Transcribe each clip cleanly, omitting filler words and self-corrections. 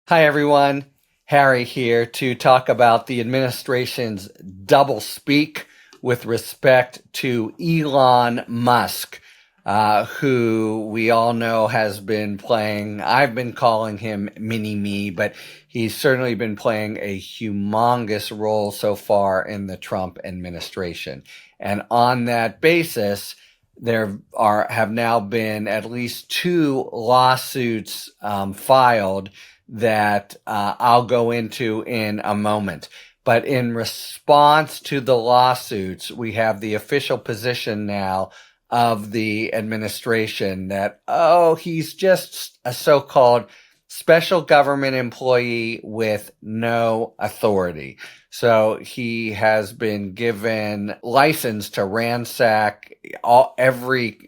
Hi, everyone. Harry here to talk about the administration's doublespeak with respect to Elon Musk, who we all know has been playing, I've been calling him mini-me, but he's certainly been playing a humongous role so far in the Trump administration. And on that basis, have now been at least two lawsuits filed that I'll go into in a moment. But in response to the lawsuits, we have the official position now of the administration that, he's just a so-called special government employee with no authority. So he has been given license to ransack every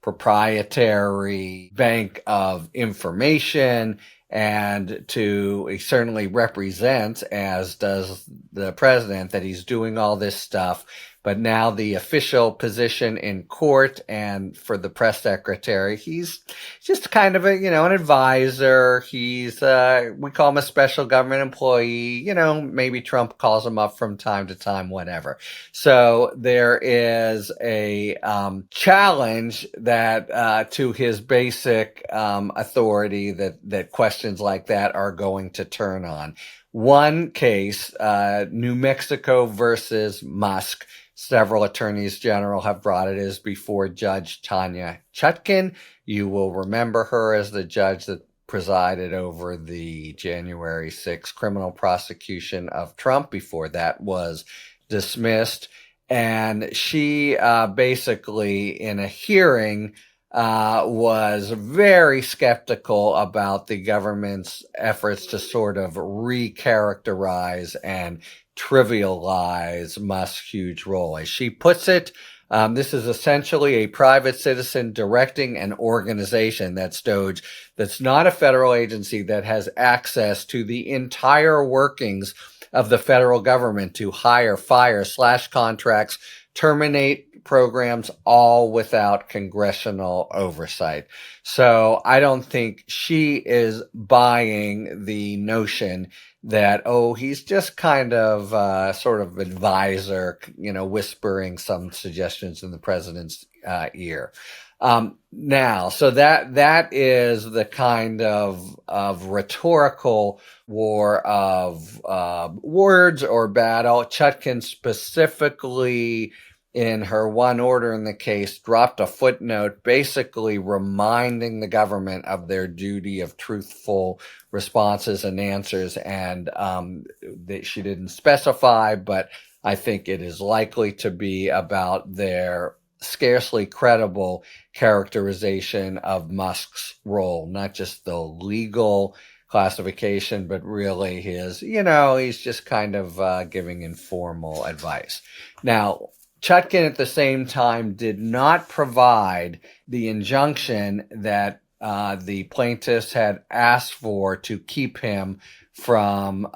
proprietary bank of information, and he certainly represents, as does the president, that he's doing all this stuff. But now the official position in court and for the press secretary, he's just kind of an advisor. He's, we call him a special government employee. Maybe Trump calls him up from time to time, whatever. So there is a challenge that to his basic authority that questions like that are going to turn on. One case, New Mexico versus Musk. Several attorneys general have brought it, is before Judge Tanya Chutkan. You will remember her as the judge that presided over the January 6th criminal prosecution of Trump before that was dismissed. And she basically, in a hearing, was very skeptical about the government's efforts to sort of recharacterize and trivialize Musk's huge role. As she puts it, this is essentially a private citizen directing an organization, that's DOGE, that's not a federal agency, that has access to the entire workings of the federal government to hire, fire, slash contracts, terminate programs, all without congressional oversight. So I don't think she is buying the notion that, he's just kind of sort of advisor, whispering some suggestions in the president's ear. Now, so that is the kind of rhetorical war of words or battle. Chutkan specifically, in her one order in the case, dropped a footnote basically reminding the government of their duty of truthful responses and answers. And that she didn't specify, but I think it is likely to be about their scarcely credible characterization of Musk's role, not just the legal classification, but really his, he's just kind of giving informal advice. Now, Chutkan at the same time did not provide the injunction that the plaintiffs had asked for to keep him from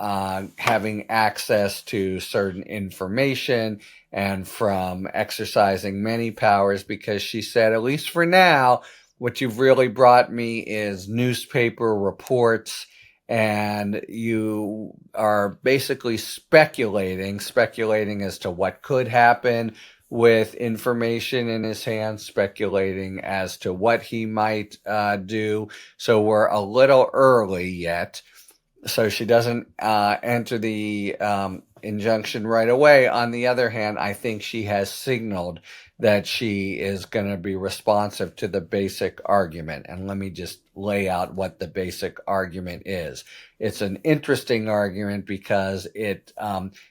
having access to certain information and from exercising many powers, because she said, at least for now, what you've really brought me is newspaper reports, and you are basically speculating as to what could happen with information in his hands, speculating as to what he might do. So we're a little early yet. So she doesn't enter the injunction right away. On the other hand, I think she has signaled that she is going to be responsive to the basic argument. And let me just lay out what the basic argument is. It's an interesting argument because it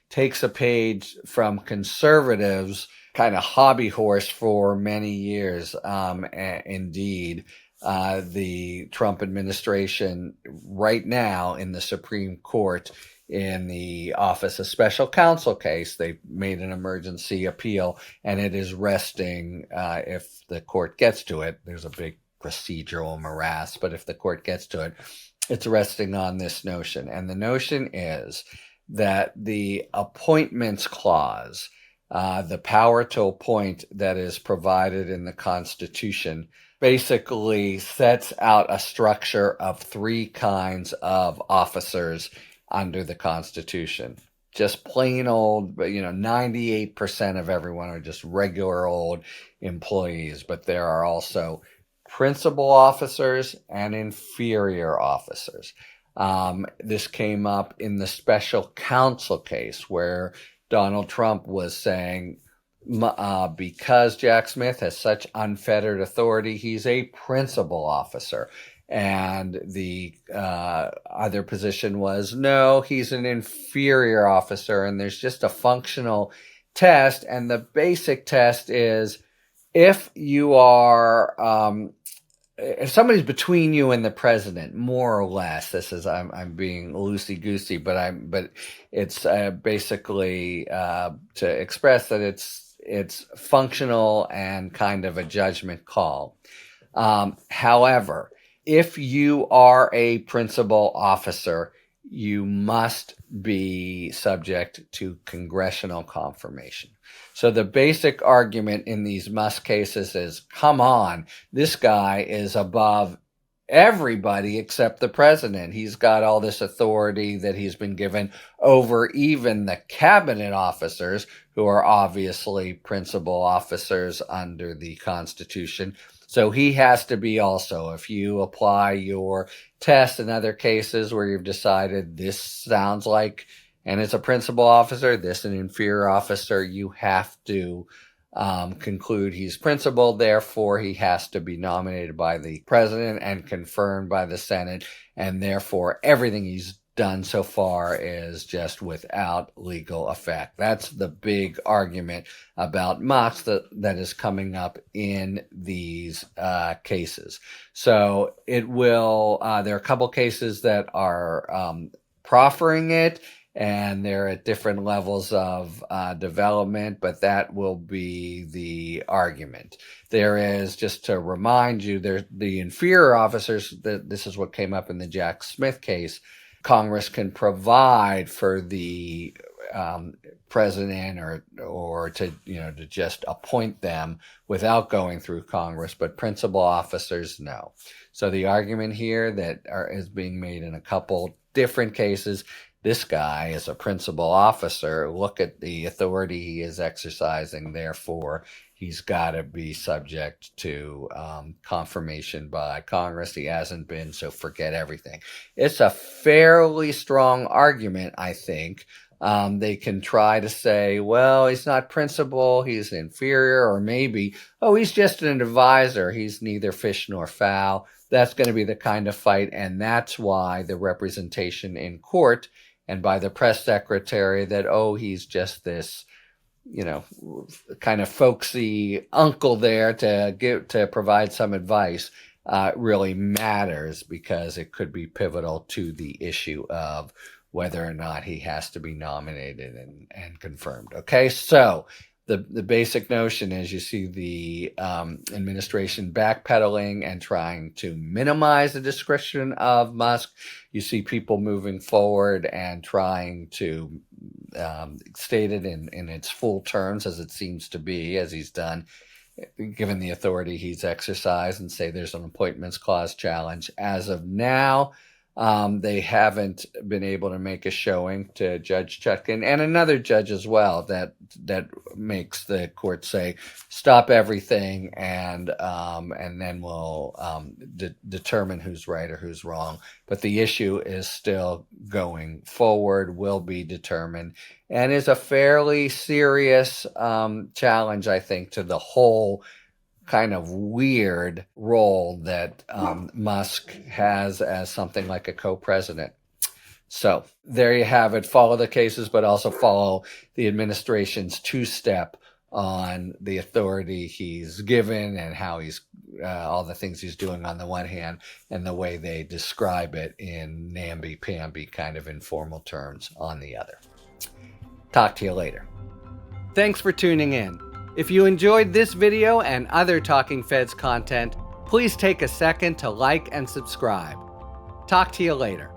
takes a page from conservatives' kind of hobby horse for many years. Indeed, the Trump administration right now in the Supreme Court, in the Office of Special Counsel case, they made an emergency appeal, and it is resting, if the court gets to it. There's a big procedural morass, but if the court gets to it, it's resting on this notion. And the notion is that the appointments clause The power to appoint that is provided in the Constitution basically sets out a structure of 3 kinds of officers under the Constitution. Just plain old, 98% of everyone are just regular old employees, but there are also principal officers and inferior officers. This came up in the special counsel case where Donald Trump was saying, because Jack Smith has such unfettered authority, he's a principal officer. And the other position was, no, he's an inferior officer, and there's just a functional test. And the basic test is if you are, if somebody's between you and the president, more or less, I'm being loosey-goosey, but it's basically to express that it's functional and kind of a judgment call. However, if you are a principal officer, you must be subject to congressional confirmation. So the basic argument in these Musk cases is, come on, this guy is above everybody except the president. He's got all this authority that he's been given over even the cabinet officers, who are obviously principal officers under the Constitution. So he has to be also. If you apply your test in other cases where you've decided this sounds like, and it's a principal officer, this an inferior officer, you have to conclude he's principal. Therefore, he has to be nominated by the president and confirmed by the Senate. And therefore, everything he's done so far is just without legal effect. That's the big argument about Musk that is coming up in these cases. So it will, there are a couple cases that are proffering it, and they're at different levels of development, but that will be the argument. There is, just to remind you, the inferior officers, this is what came up in the Jack Smith case. Congress can provide for the president or to just appoint them without going through Congress, but principal officers, no. So the argument here that is being made in a couple different cases, this guy is a principal officer. Look at the authority he is exercising. Therefore, he's got to be subject to confirmation by Congress. He hasn't been, so forget everything. It's a fairly strong argument, I think. They can try to say, well, he's not principal, he's inferior, or maybe, oh, he's just an advisor. He's neither fish nor fowl. That's going to be the kind of fight, and that's why the representation in court and by the press secretary that, oh, he's just this, kind of folksy uncle there to provide some advice, really matters, because it could be pivotal to the issue of whether or not he has to be nominated and confirmed. Okay, so the basic notion is you see the administration backpedaling and trying to minimize the discretion of Musk. You see people moving forward and trying to state it in its full terms, as it seems to be, as he's done, given the authority he's exercised, and say there's an appointments clause challenge. As of now, they haven't been able to make a showing to Judge Chutkan and another judge as well that makes the court say stop everything and then we'll determine who's right or who's wrong. But the issue is still going forward, will be determined, and is a fairly serious challenge, I think, to the whole kind of weird role that Musk has as something like a co-president. So there you have it. Follow the cases, but also follow the administration's two-step on the authority he's given and how he's all the things he's doing on the one hand, and the way they describe it in namby-pamby kind of informal terms on the other. Talk to you later. Thanks for tuning in. If you enjoyed this video and other Talking Feds content, please take a second to like and subscribe. Talk to you later.